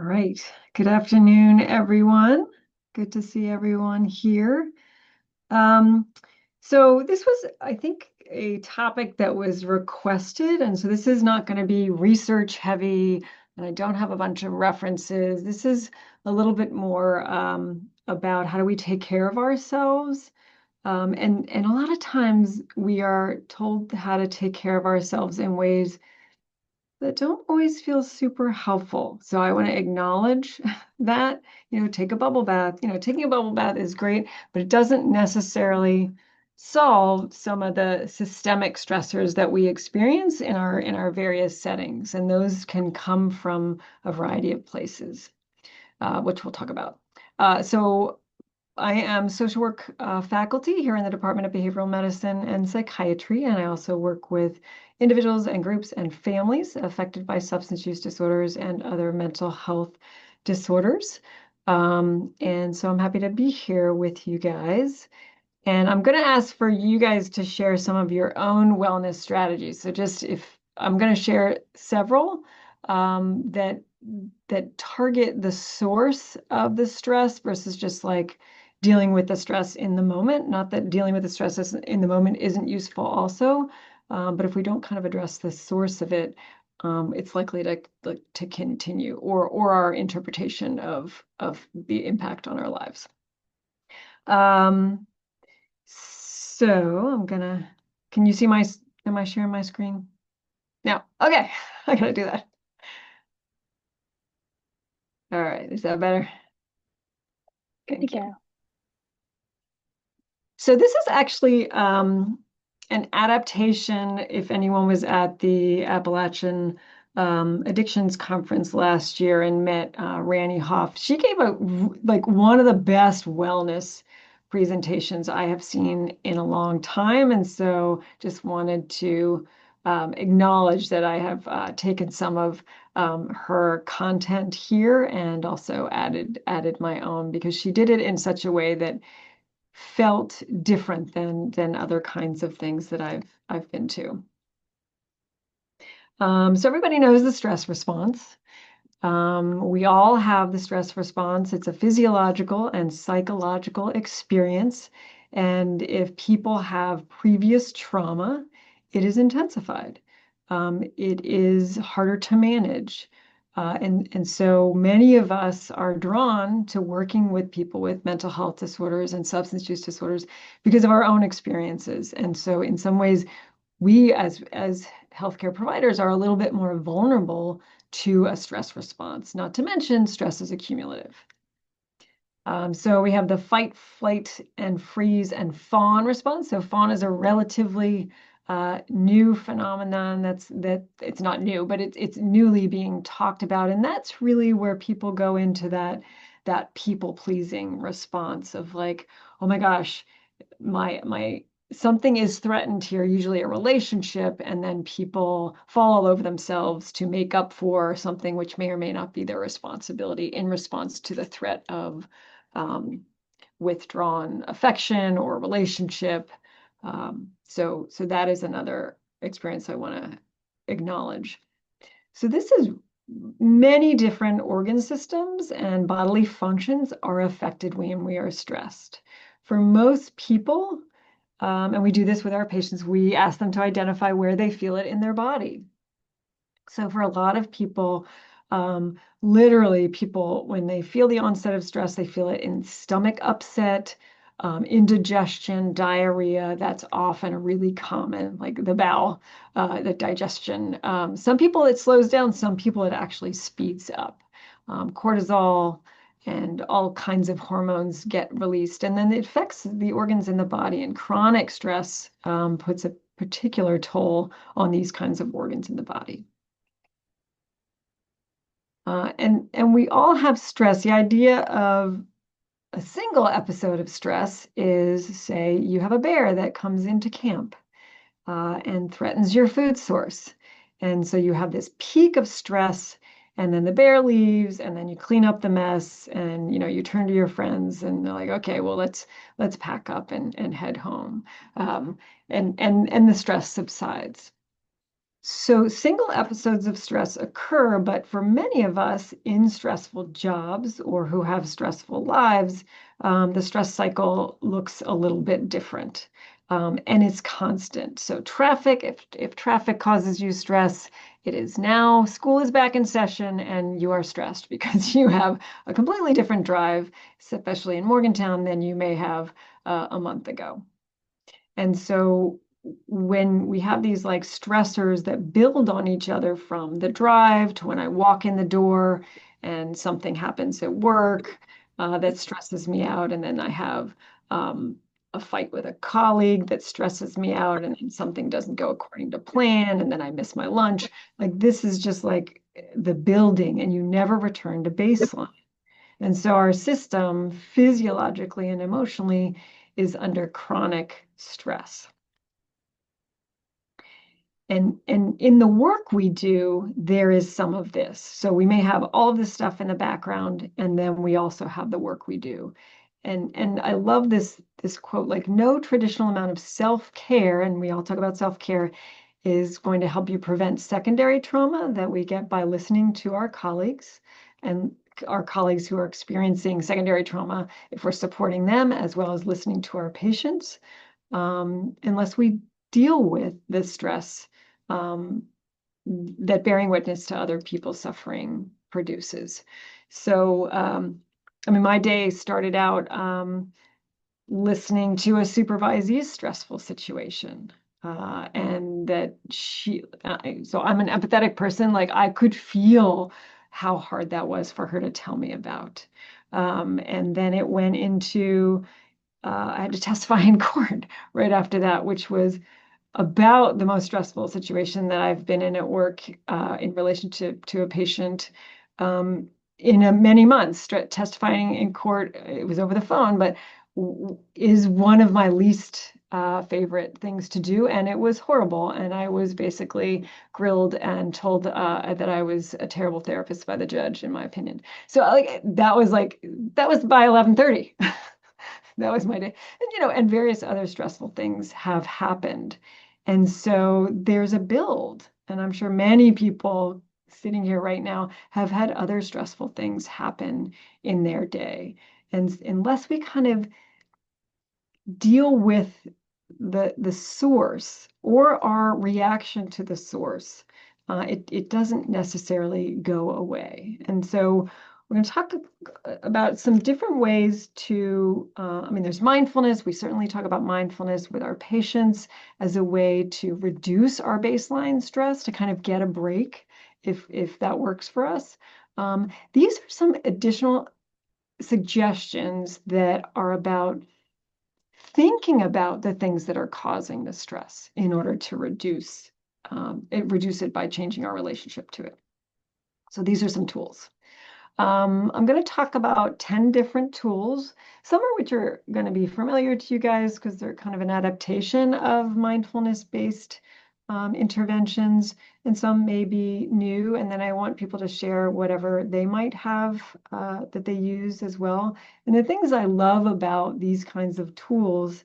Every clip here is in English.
right. Good afternoon, everyone. Good to see everyone here. Um, so this was, I think, a topic that was requested, and so this is not going to be research heavy, and I don't have a bunch of references. This is a little bit more about how do we take care of ourselves. And a lot of times we are told how to take care of ourselves in ways that don't always feel super helpful. So I want to acknowledge that, take a bubble bath. Taking a bubble bath is great, but it doesn't necessarily solve some of the systemic stressors that we experience in our various settings. And those can come from a variety of places, which we'll talk about. So I am social work faculty here in the Department of Behavioral Medicine and Psychiatry, and I also work with individuals and groups and families affected by substance use disorders and other mental health disorders. And so I'm happy to be here with you guys. And I'm going to ask for you guys to share some of your own wellness strategies. So just if I'm going to share several that target the source of the stress versus just like dealing with the stress in the moment. Not that dealing with the stress in the moment isn't useful also, but if we don't kind of address the source of it, it's likely to continue or our interpretation of the impact on our lives. So can you see am I sharing my screen? No. Okay. I gotta do that. All right. Is that better? Thank you. So this is actually an adaptation. If anyone was at the Appalachian Addictions Conference last year and met Randy Hoff, she gave one of the best wellness presentations I have seen in a long time. And so just wanted to acknowledge that I have taken some of her content here and also added my own because she did it in such a way that felt different than other kinds of things that I've been to. So everybody knows the stress response. We all have the stress response. It's a physiological and psychological experience. And if people have previous trauma, it is intensified. It is harder to manage. And so many of us are drawn to working with people with mental health disorders and substance use disorders because of our own experiences. And so in some ways, we as healthcare providers are a little bit more vulnerable to a stress response, not to mention stress is accumulative. So we have the fight, flight, and freeze and fawn response. So fawn is a relatively new phenomenon that it's not new, but it's newly being talked about. And that's really where people go into that people-pleasing response of like, oh my gosh, my something is threatened here, usually a relationship, and then people fall all over themselves to make up for something which may or may not be their responsibility in response to the threat of withdrawn affection or relationship. So that is another experience I want to acknowledge. So this is many different organ systems and bodily functions are affected when we are stressed. For most people, and we do this with our patients, we ask them to identify where they feel it in their body. So for a lot of people, literally people, when they feel the onset of stress, they feel it in stomach upset, indigestion, diarrhea. That's often really common, like the bowel, the digestion. Some people it slows down, some people it actually speeds up. Cortisol and all kinds of hormones get released, and then it affects the organs in the body. And chronic stress puts a particular toll on these kinds of organs in the body. And we all have stress. The idea of a single episode of stress is, say, you have a bear that comes into camp and threatens your food source. And so you have this peak of stress, and then the bear leaves, and then you clean up the mess, and you turn to your friends, and they're like, okay, well, let's pack up and head home. And the stress subsides. So single episodes of stress occur, but for many of us in stressful jobs or who have stressful lives, the stress cycle looks a little bit different. And it's constant. So traffic, if traffic causes you stress, it is now. School is back in session and you are stressed because you have a completely different drive, especially in Morgantown, than you may have a month ago. And so when we have these like stressors that build on each other from the drive to when I walk in the door and something happens at work that stresses me out, and then I have a fight with a colleague that stresses me out, and then something doesn't go according to plan, and then I miss my lunch. Like this is just like the building, and you never return to baseline. And so our system, physiologically and emotionally, is under chronic stress. And in the work we do, there is some of this. So we may have all of this stuff in the background, and then we also have the work we do. And I love this quote, like no traditional amount of self-care, and we all talk about self-care, is going to help you prevent secondary trauma that we get by listening to our colleagues and our colleagues who are experiencing secondary trauma, if we're supporting them as well as listening to our patients, unless we deal with the stress that bearing witness to other people's suffering produces. So, I mean, my day started out listening to a supervisee's stressful situation. And that so I'm an empathetic person, like I could feel how hard that was for her to tell me about. And then it went into, I had to testify in court right after that, which was about the most stressful situation that I've been in at work in relation to a patient in many months. Testifying in court, it was over the phone, but is one of my least favorite things to do. And it was horrible. And I was basically grilled and told that I was a terrible therapist by the judge, in my opinion. So that was by 11:30. That was my day. And, and various other stressful things have happened. And so there's a build. And I'm sure many people sitting here right now have had other stressful things happen in their day. And unless we kind of deal with the source or our reaction to the source, it doesn't necessarily go away. And so we're going to talk about some different ways to, I mean, there's mindfulness. We certainly talk about mindfulness with our patients as a way to reduce our baseline stress, to kind of get a break if that works for us. These are some additional suggestions that are about thinking about the things that are causing the stress in order to reduce it by changing our relationship to it. So these are some tools. I'm going to talk about 10 different tools, some of which are going to be familiar to you guys because they're kind of an adaptation of mindfulness-based interventions, and some may be new. And then I want people to share whatever they might have that they use as well. And the things I love about these kinds of tools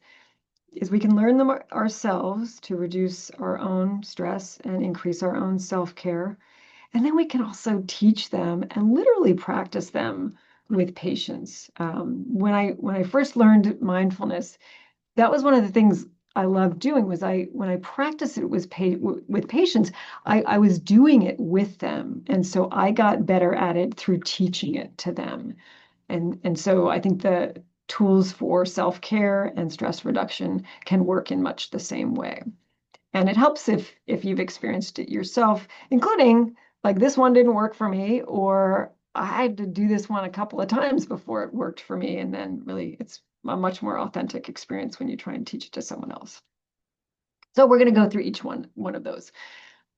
is we can learn them ourselves to reduce our own stress and increase our own self-care. And then we can also teach them and literally practice them with patients. When I first learned mindfulness, that was one of the things I loved doing. Was when I practiced it with patients, I was doing it with them, and so I got better at it through teaching it to them. And so I think the tools for self-care and stress reduction can work in much the same way. And it helps if you've experienced it yourself, including like this one didn't work for me, or I had to do this one a couple of times before it worked for me. And then really it's a much more authentic experience when you try and teach it to someone else. So we're going to go through each one of those.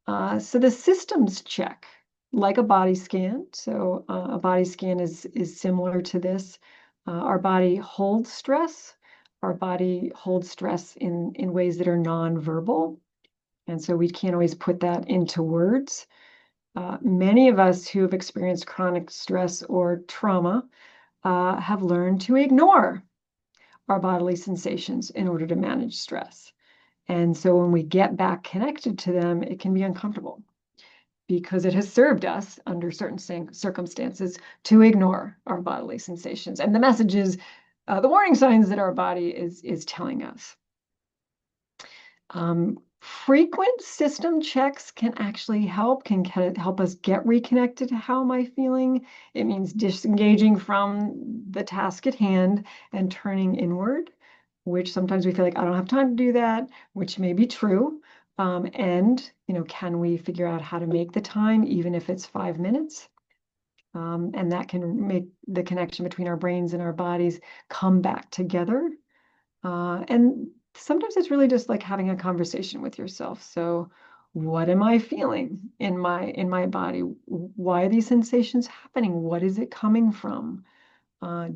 So the systems check, like a body scan. So a body scan is similar to this. Our body holds stress. Our body holds stress in ways that are nonverbal. And so we can't always put that into words. Many of us who have experienced chronic stress or trauma have learned to ignore our bodily sensations in order to manage stress. And so when we get back connected to them, it can be uncomfortable because it has served us under certain circumstances to ignore our bodily sensations and the messages, the warning signs that our body is telling us. Frequent system checks can actually can help us get reconnected to how am I feeling. It means disengaging from the task at hand and turning inward, which sometimes we feel like I don't have time to do that, which may be true. And can we figure out how to make the time, even if it's 5 minutes? And that can make the connection between our brains and our bodies come back together. And sometimes it's really just like having a conversation with yourself. So, what am I feeling in my body? Why are these sensations happening? What is it coming from?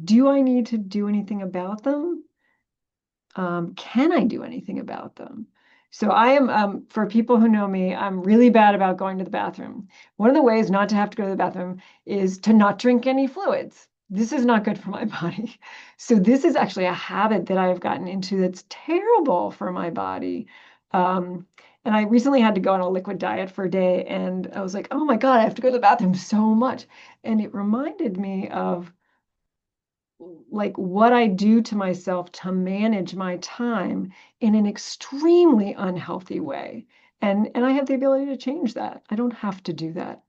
Do I need to do anything about them? Can I do anything about them? So I am, for people who know me, I'm really bad about going to the bathroom. One of the ways not to have to go to the bathroom is to not drink any fluids. This is not good for my body. So this is actually a habit that I have gotten into that's terrible for my body. And I recently had to go on a liquid diet for a day, and I was like, oh my God, I have to go to the bathroom so much. And it reminded me of like what I do to myself to manage my time in an extremely unhealthy way. And I have the ability to change that. I don't have to do that.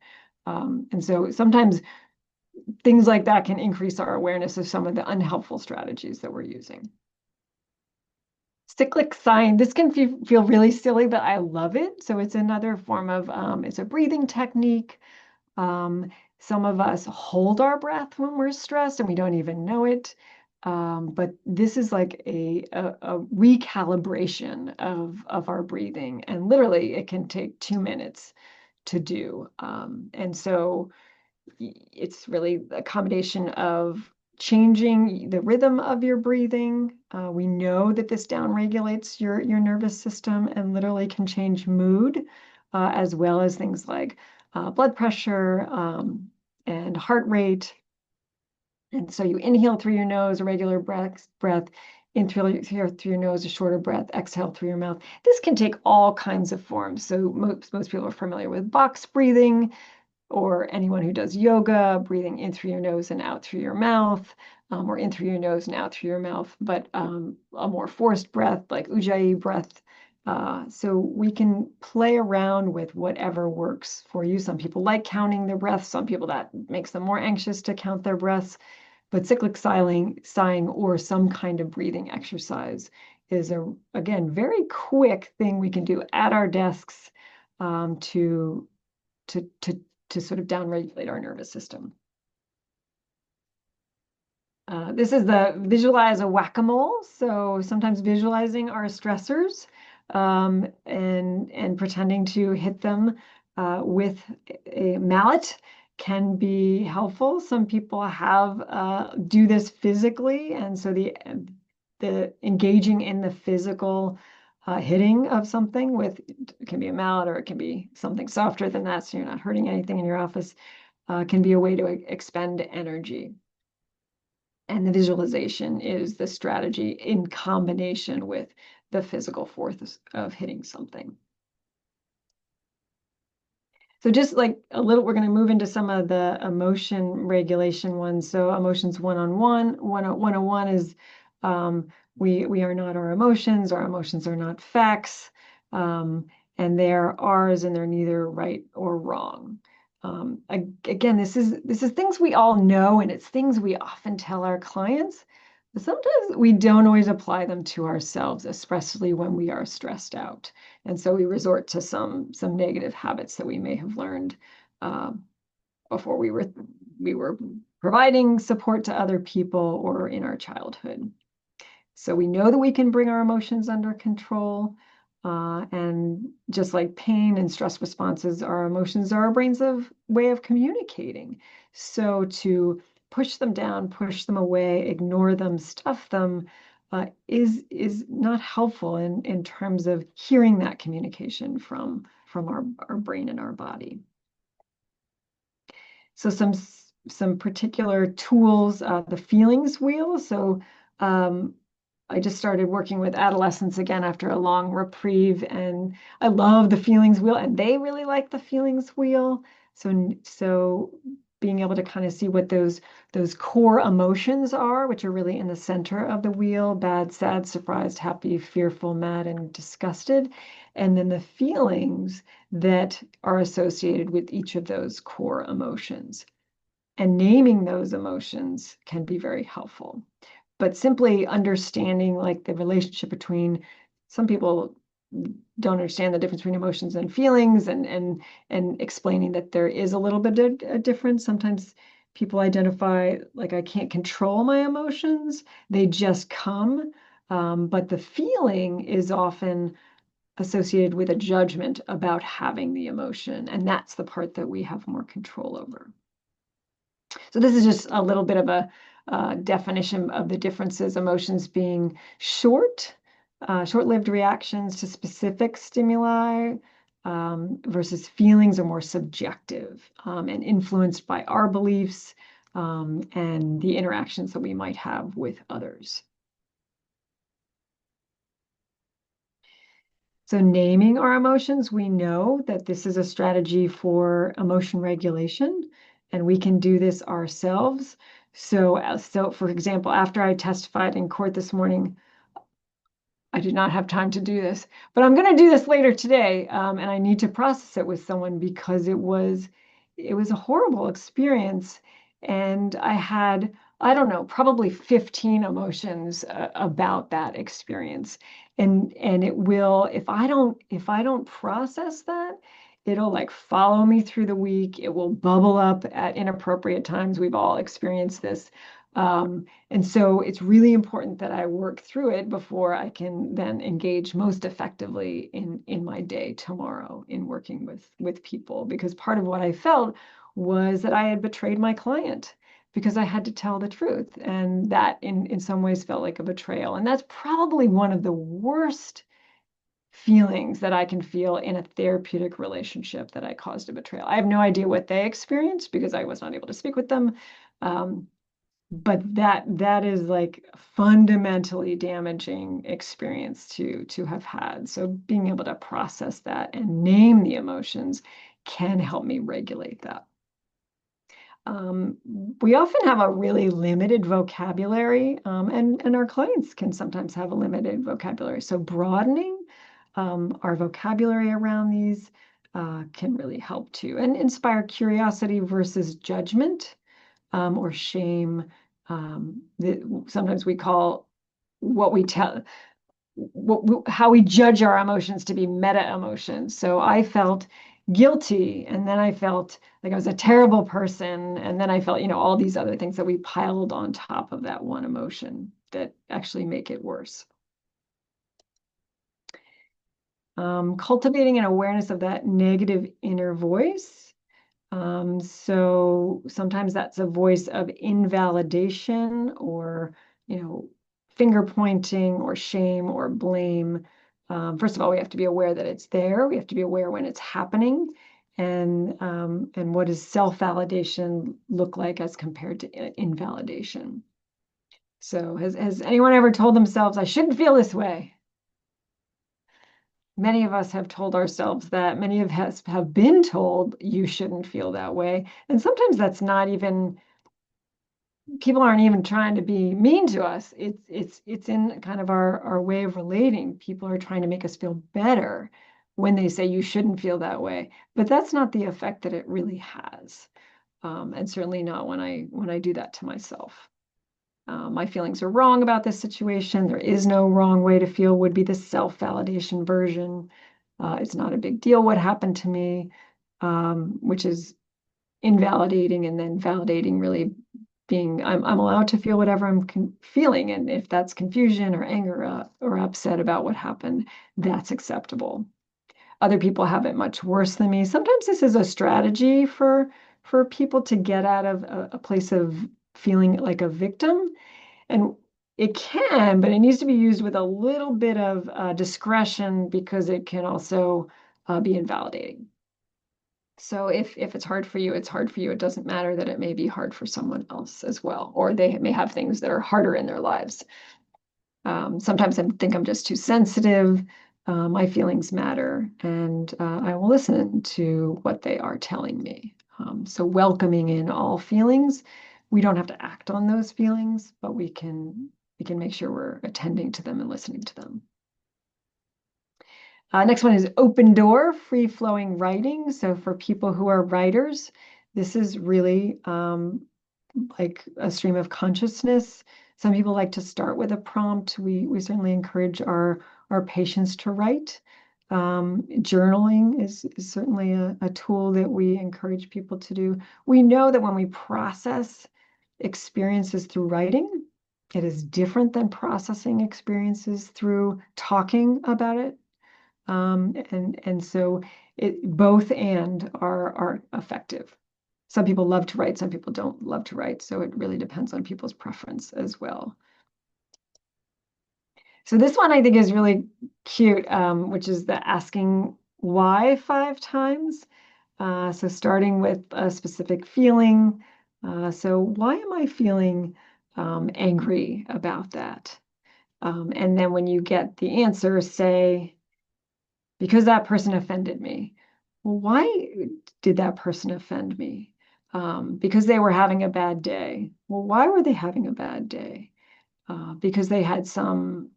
And so sometimes things like that can increase our awareness of some of the unhelpful strategies that we're using. Cyclic sighing, this can feel really silly, but I love it. So it's another form of, it's a breathing technique. Some of us hold our breath when we're stressed and we don't even know it. But this is like a recalibration of our breathing. And literally, it can take 2 minutes to do. And so it's really a combination of changing the rhythm of your breathing. We know that this downregulates your nervous system and literally can change mood, as well as things like blood pressure and heart rate. And so you inhale through your nose, a regular breath, in through your nose, a shorter breath, exhale through your mouth. This can take all kinds of forms. So most people are familiar with box breathing, or anyone who does yoga, breathing in through your nose and out through your mouth, or in through your nose and out through your mouth, but a more forced breath like Ujjayi breath. So we can play around with whatever works for you. Some people like counting their breaths. Some people that makes them more anxious to count their breaths. But cyclic sighing or some kind of breathing exercise is again, very quick thing we can do at our desks to sort of downregulate our nervous system. This is the visualize a whack-a-mole. So sometimes visualizing our stressors and pretending to hit them with a mallet can be helpful. Some people have do this physically, and so the engaging in the physical hitting of something with it can be a mallet or it can be something softer than that, so you're not hurting anything in your office, can be a way to expend energy. And the visualization is the strategy in combination with the physical force of hitting something. So just like a little, we're going to move into some of the emotion regulation ones. So emotions one-on-one. 101 is we are not our emotions are not facts. And they're ours and they're neither right or wrong. Again, this is things we all know, and it's things we often tell our clients, but sometimes we don't always apply them to ourselves, especially when we are stressed out. And so we resort to some negative habits that we may have learned before we were providing support to other people or in our childhood. So we know that we can bring our emotions under control. And just like pain and stress responses, our emotions are our brain's way of communicating. So to push them down, push them away, ignore them, stuff them, is not helpful in terms of hearing that communication from our brain and our body. So some particular tools, the feelings wheel. So I just started working with adolescents again after a long reprieve, and I love the feelings wheel, and they really like the feelings wheel. So being able to kind of see what those core emotions are, which are really in the center of the wheel: bad, sad, surprised, happy, fearful, mad, and disgusted. And then the feelings that are associated with each of those core emotions. And naming those emotions can be very helpful. But simply understanding like the relationship between, some people don't understand the difference between emotions and feelings, and explaining that there is a little bit of a difference. Sometimes people identify like, I can't control my emotions, they just come. But the feeling is often associated with a judgment about having the emotion, and that's the part that we have more control over. So this is just a little bit of a definition of the differences: emotions being short-lived reactions to specific stimuli, versus feelings are more subjective, and influenced by our beliefs, and the interactions that we might have with others. So naming our emotions, we know that this is a strategy for emotion regulation, and we can do this ourselves. So for example, after I testified in court this morning, I did not have time to do this, but I'm going to do this later today, and I need to process it with someone because it was a horrible experience, and I had, I don't know, probably 15 emotions about that experience, and it will, if I don't process that, it'll like follow me through the week. It will bubble up at inappropriate times. We've all experienced this. And so it's really important that I work through it before I can then engage most effectively in my day tomorrow in working with people. Because part of what I felt was that I had betrayed my client because I had to tell the truth. And that in some ways felt like a betrayal. And that's probably one of the worst feelings that I can feel in a therapeutic relationship, that I caused a betrayal. I have no idea what they experienced because I was not able to speak with them. But that is like fundamentally damaging experience to have had. So being able to process that and name the emotions can help me regulate that. We often have a really limited vocabulary, and our clients can sometimes have a limited vocabulary. So broadening our vocabulary around these can really help too, and inspire curiosity versus judgment, or shame. That sometimes we call what we tell, how we judge our emotions to be meta emotions. So I felt guilty, and then I felt like I was a terrible person, and then I felt, all these other things that we piled on top of that one emotion that actually make it worse. Cultivating an awareness of that negative inner voice. So sometimes that's a voice of invalidation, or, finger pointing, or shame, or blame. First of all, we have to be aware that it's there. We have to be aware when it's happening, and what does self-validation look like as compared to invalidation. So has anyone ever told themselves, I shouldn't feel this way? Many of us have told ourselves that. Many of us have been told you shouldn't feel that way. And sometimes that's not even, people aren't even trying to be mean to us. It's in kind of our way of relating. People are trying to make us feel better when they say you shouldn't feel that way. But that's not the effect that it really has. And certainly not when I do that to myself. My feelings are wrong about this situation. There is no wrong way to feel, would be the self-validation version. It's not a big deal what happened to me, which is invalidating, and then validating really being, I'm allowed to feel whatever I'm feeling. And if that's confusion or anger, or upset about what happened, that's acceptable. Other people have it much worse than me. Sometimes this is a strategy for people to get out of a place of feeling like a victim. And it can, but it needs to be used with a little bit of discretion, because it can also be invalidating. So if it's hard for you, it's hard for you. It doesn't matter that it may be hard for someone else as well, or they may have things that are harder in their lives. Sometimes I think I'm just too sensitive. My feelings matter, and I will listen to what they are telling me. So welcoming in all feelings. We don't have to act on those feelings, but we can make sure we're attending to them and listening to them. Next one is open door, free flowing writing. So for people who are writers, this is really like a stream of consciousness. Some people like to start with a prompt. We certainly encourage our patients to write. Journaling is certainly a tool that we encourage people to do. We know that when we process experiences through writing, it is different than processing experiences through talking about it. And so both and are effective. Some people love to write, some people don't love to write. So it really depends on people's preference as well. So this one I think is really cute, which is the asking why 5 times. So starting with a specific feeling. So why am I feeling angry about that? And then when you get the answer, say, because that person offended me. Well, why did that person offend me? Because they were having a bad day. Well, why were they having a bad day? Because they had some,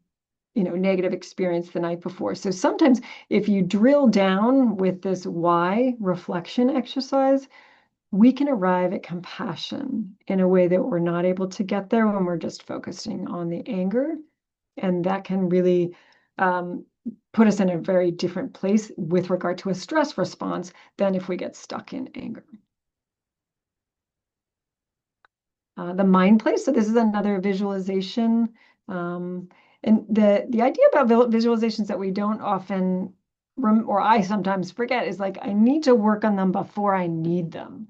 negative experience the night before. So sometimes if you drill down with this why reflection exercise, we can arrive at compassion in a way that we're not able to get there when we're just focusing on the anger. And that can really put us in a very different place with regard to a stress response than if we get stuck in anger. The mind place. So this is another visualization. And the idea about visualizations that we don't often, or I sometimes forget, is like, I need to work on them before I need them.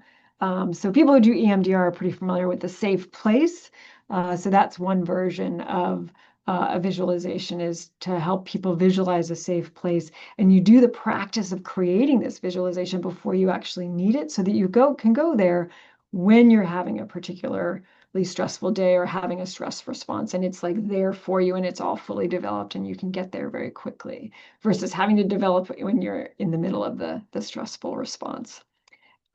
So people who do EMDR are pretty familiar with the safe place. So that's one version of a visualization, is to help people visualize a safe place. And you do the practice of creating this visualization before you actually need it, so that you can go there when you're having a particularly stressful day or having a stress response, and it's like there for you and it's all fully developed and you can get there very quickly, versus having to develop when you're in the middle of the stressful response.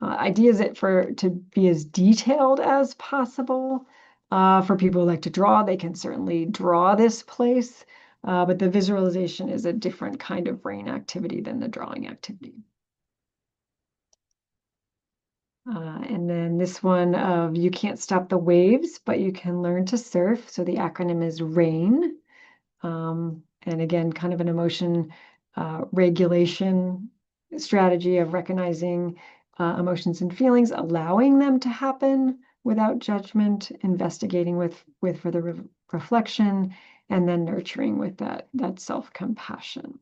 Idea is to be as detailed as possible. For people who like to draw, they can certainly draw this place, but the visualization is a different kind of brain activity than the drawing activity. And then this one of you can't stop the waves, but you can learn to surf. So the acronym is RAIN. And again, kind of an emotion regulation strategy of recognizing emotions and feelings, allowing them to happen without judgment, investigating with further reflection, and then nurturing with that self-compassion.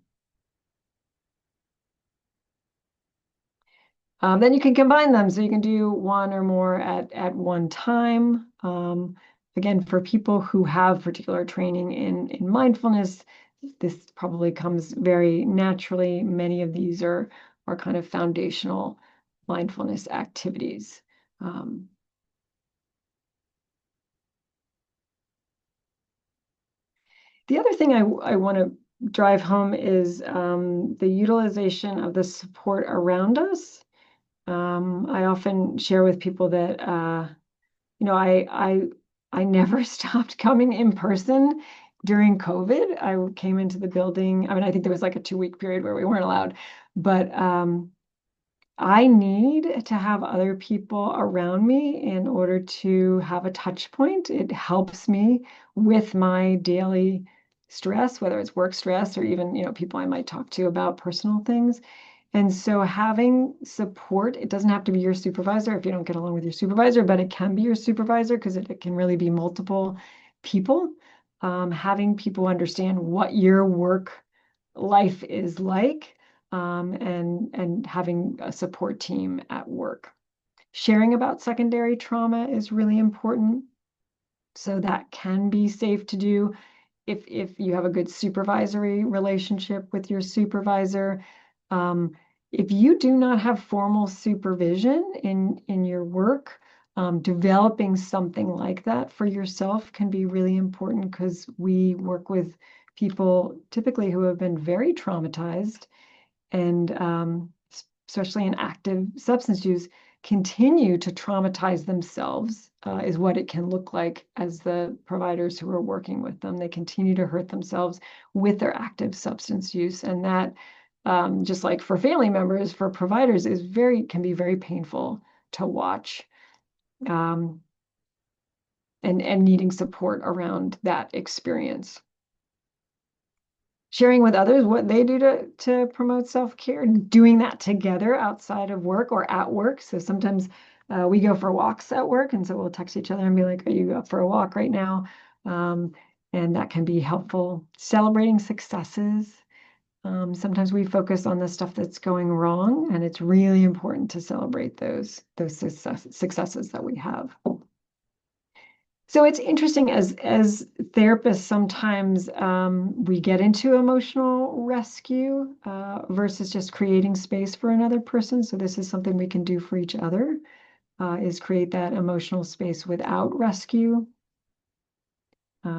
Then you can combine them. So you can do one or more at one time. Again, for people who have particular training in mindfulness, this probably comes very naturally. Many of these are kind of foundational mindfulness activities. The other thing I want to drive home is the utilization of the support around us. I often share with people that I never stopped coming in person during COVID. I came into the building. I mean, I think there was like a 2-week period where we weren't allowed, but I need to have other people around me in order to have a touch point. It helps me with my daily stress, whether it's work stress or even, people I might talk to about personal things. And so having support, it doesn't have to be your supervisor if you don't get along with your supervisor, but it can be your supervisor, because it can really be multiple people. Having people understand what your work life is like, and having a support team at work. Sharing about secondary trauma is really important. So that can be safe to do if you have a good supervisory relationship with your supervisor. If you do not have formal supervision in your work, developing something like that for yourself can be really important because we work with people typically who have been very traumatized and especially in active substance use, continue to traumatize themselves, is what it can look like as the providers who are working with them. They continue to hurt themselves with their active substance use. And that, just like for family members, for providers, can be very painful to watch. Um, and needing support around that experience. Sharing with others what they do to promote self-care, and doing that together outside of work or at work. So sometimes we go for walks at work, and so we'll text each other and be like, are you up for a walk right now? And that can be helpful. Celebrating successes. Sometimes we focus on the stuff that's going wrong, and it's really important to celebrate those successes that we have. So it's interesting as therapists, sometimes we get into emotional rescue versus just creating space for another person. So this is something we can do for each other, is create that emotional space without rescue,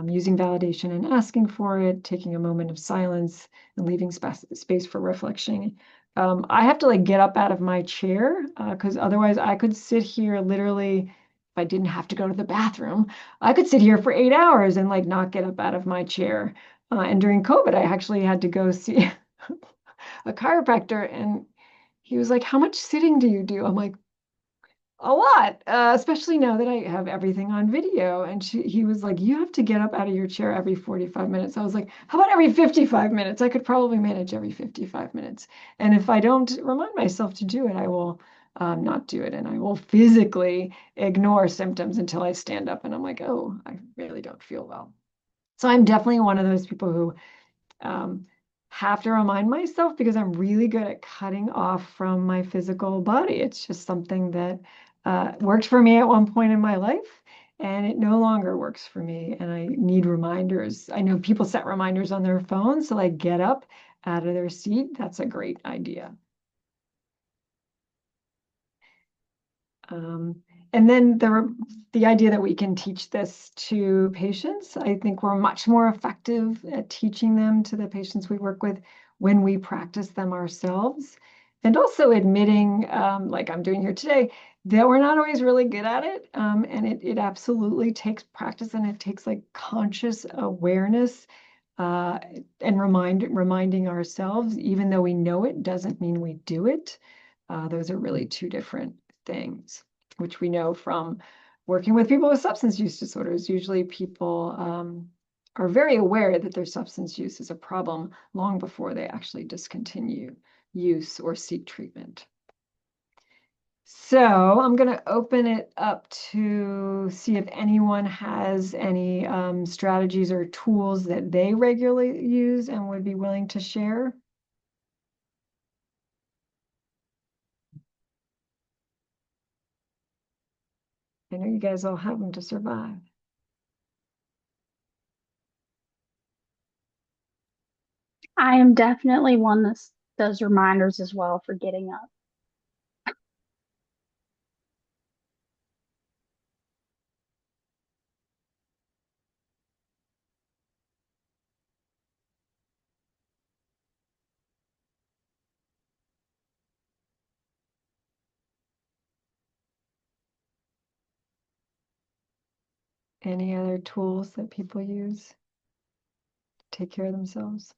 using validation and asking for it, taking a moment of silence and leaving space for reflection. I have to like get up out of my chair because otherwise I could sit here literally, if I didn't have to go to the bathroom, I could sit here for 8 hours and like not get up out of my chair. And during COVID, I actually had to go see a chiropractor, and he was like, "How much sitting do you do?" I'm like, a lot, especially now that I have everything on video. And he was like, you have to get up out of your chair every 45 minutes. I was like, how about every 55 minutes? I could probably manage every 55 minutes. And if I don't remind myself to do it, I will not do it. And I will physically ignore symptoms until I stand up and I'm like, oh, I really don't feel well. So I'm definitely one of those people who um, have to remind myself because I'm really good at cutting off from my physical body. It's just something that worked for me at one point in my life, and it no longer works for me. And I need reminders. I know people set reminders on their phones to like get up out of their seat. That's a great idea. Um, and then the idea that we can teach this to patients, I think we're much more effective at teaching them to the patients we work with when we practice them ourselves. And also admitting, like I'm doing here today, that we're not always really good at it. And it absolutely takes practice, and it takes like conscious awareness and reminding ourselves, even though we know it, doesn't mean we do it. Those are really two different things, which we know from working with people with substance use disorders. Usually people are very aware that their substance use is a problem long before they actually discontinue use or seek treatment. So I'm going to open it up to see if anyone has any strategies or tools that they regularly use and would be willing to share. I know you guys all have them to survive. I am definitely one that does reminders as well for getting up. Any other tools that people use to take care of themselves?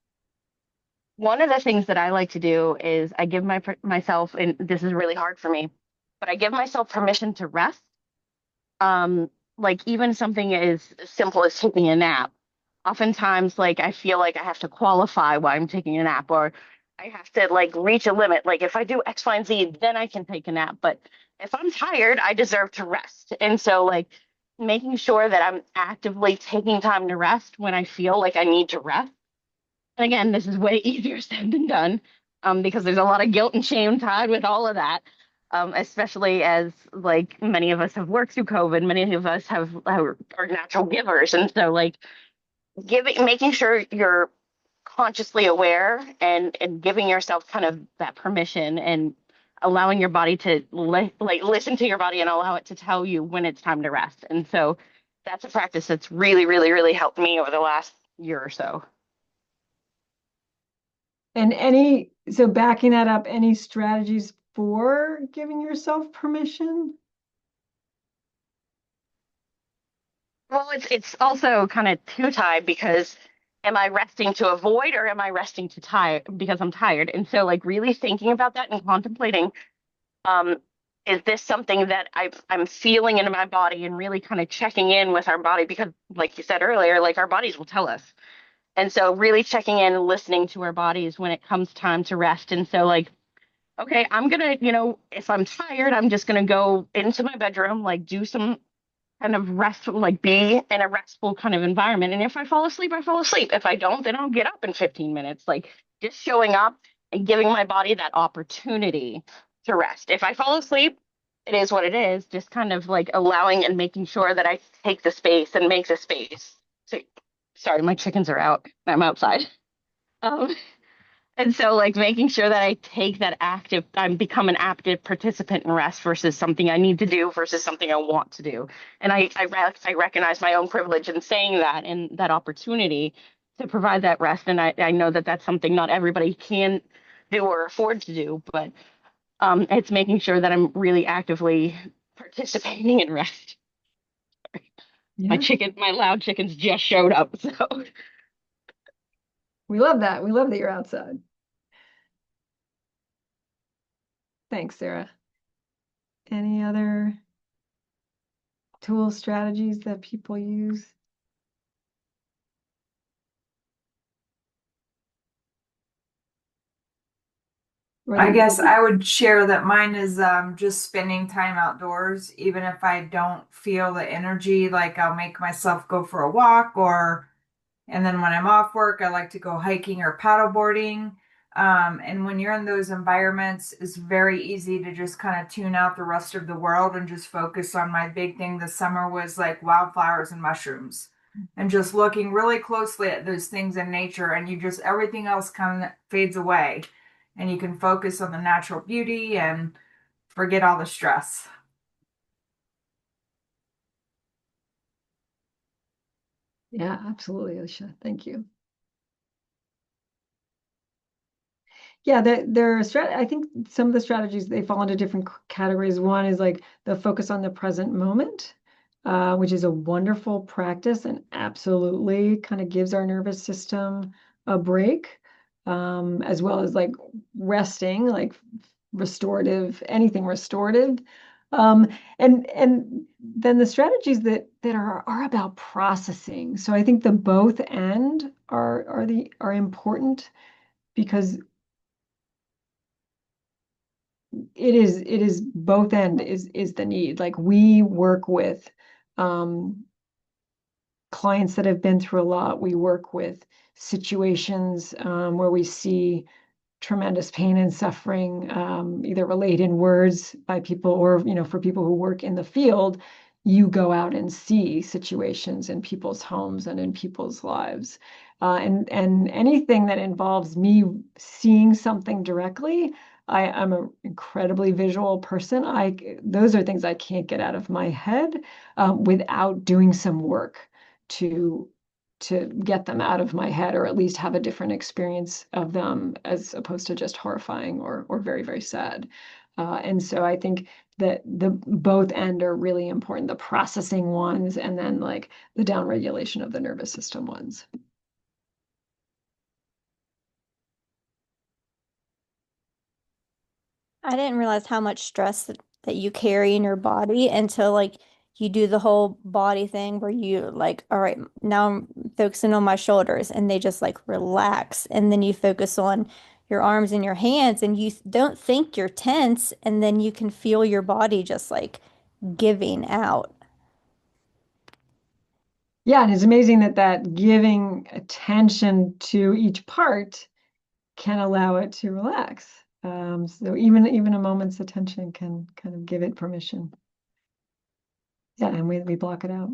One of the things that I like to do is I give myself, and this is really hard for me, but I give myself permission to rest. Like even something as simple as taking a nap. Oftentimes, like I feel like I have to qualify why I'm taking a nap, or I have to like reach a limit. Like if I do X, Y, and Z, then I can take a nap. But if I'm tired, I deserve to rest. And so, like making sure that I'm actively taking time to rest when I feel like I need to rest. And again, this is way easier said than done, because there's a lot of guilt and shame tied with all of that, especially as like many of us have worked through COVID. Many of us are natural givers, and so like making sure you're consciously aware and giving yourself kind of that permission and allowing your body to listen to your body and allow it to tell you when it's time to rest. And so that's a practice that's really, really, really helped me over the last year or so. And so backing that up, any strategies for giving yourself permission? Well, it's also kind of two-tied because am I resting to avoid or am I resting to tire because I'm tired? And so like really thinking about that and contemplating, um, is this something that I'm feeling in my body and really kind of checking in with our body because like you said earlier, like our bodies will tell us. And so really checking in and listening to our bodies when it comes time to rest. And so like, okay, I'm gonna, if I'm tired, I'm just gonna go into my bedroom, like do some kind of restful, like be in a restful kind of environment. And if I fall asleep, I fall asleep. If I don't, then I'll get up in 15 minutes. Like just showing up and giving my body that opportunity to rest. If I fall asleep, it is what it is. Just kind of like allowing and making sure that I take the space and make the space. So, sorry, my chickens are out. I'm outside. Um, and so, like, making sure that I take that active, I'm become an active participant in rest versus something I need to do versus something I want to do. And I recognize my own privilege in saying that and that opportunity to provide that rest. And I know that that's something not everybody can do or afford to do, but it's making sure that I'm really actively participating in rest. Yeah, My loud chickens just showed up. So, we love that. We love that you're outside. Thanks, Sarah. Any other tool strategies that people use? I guess I would share that mine is just spending time outdoors, even if I don't feel the energy. Like I'll make myself go for a walk, and then when I'm off work, I like to go hiking or paddleboarding. And when you're in those environments, it's very easy to just kind of tune out the rest of the world and just focus on my big thing this summer was like wildflowers and mushrooms. And just looking really closely at those things in nature, and everything else kind of fades away and you can focus on the natural beauty and forget all the stress. Yeah, absolutely, Alicia. Thank you. Yeah, I think some of the strategies, they fall into different categories. One is like the focus on the present moment, which is a wonderful practice and absolutely kind of gives our nervous system a break, as well as like resting, like restorative, anything restorative. Um, and then the strategies that are about processing. So I think the both end are important because it is both end is the need. Like we work with clients that have been through a lot. We work with situations where we see tremendous pain and suffering, either relayed in words by people or, for people who work in the field, you go out and see situations in people's homes and in people's lives. And anything that involves me seeing something directly, I'm an incredibly visual person. Those are things I can't get out of my head without doing some work to get them out of my head, or at least have a different experience of them as opposed to just horrifying or very, very sad. And so I think that the both end are really important, the processing ones and then like the downregulation of the nervous system ones. I didn't realize how much stress that you carry in your body until like you do the whole body thing where you like, all right, now I'm focusing on my shoulders and they just like relax. And then you focus on your arms and your hands and you don't think you're tense. And then you can feel your body just like giving out. Yeah, and it's amazing that giving attention to each part can allow it to relax. So even a moment's attention can kind of give it permission. Yeah, and we block it out.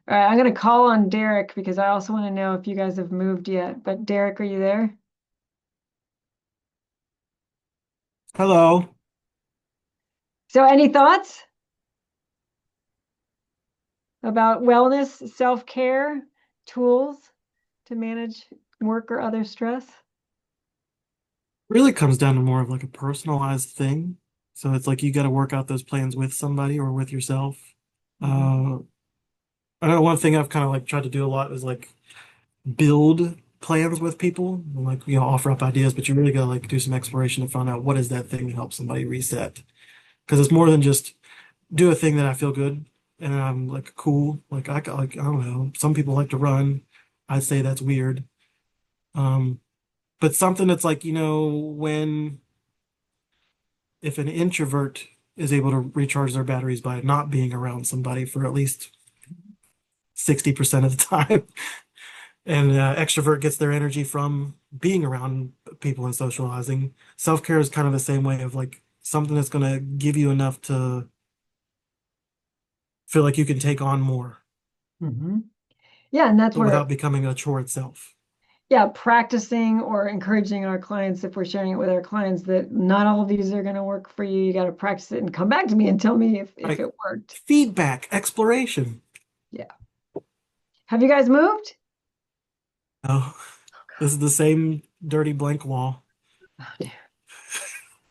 All right, I'm going to call on Derek because I also want to know if you guys have moved yet. But Derek, are you there? Hello. So any thoughts about wellness, self-care, tools to manage work or other stress? Really comes down to more of like a personalized thing. So it's like you got to work out those plans with somebody or with yourself. Uh, I know one thing I've kind of like tried to do a lot is like build plans with people, and, like offer up ideas, but you really got to like do some exploration to find out what is that thing to help somebody reset. Because it's more than just do a thing that I feel good and I'm like cool. Like I don't know. Some people like to run. I'd say that's weird. Um, but something that's like, when if an introvert is able to recharge their batteries by not being around somebody for at least 60% of the time, and extrovert gets their energy from being around people and socializing, self-care is kind of the same way of like something that's going to give you enough to feel like you can take on more, Mm-hmm. Yeah, and that's but where, without becoming a chore itself. yeah, practicing or encouraging our clients, if we're sharing it with our clients, that not all of these are going to work for you. You got to practice it and come back to me and tell me if Right. it worked. Feedback, exploration. Yeah. Have you guys moved? Oh, this is the same dirty blank wall.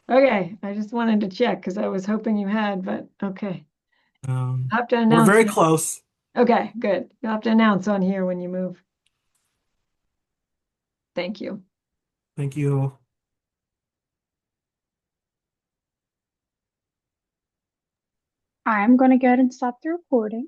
Okay, I just wanted to check because I was hoping you had, but okay. Um, I'll have to we're announce very it. close. Okay, good. You'll have to announce on here when you move. Thank you. Thank you. I'm going to go ahead and stop the recording.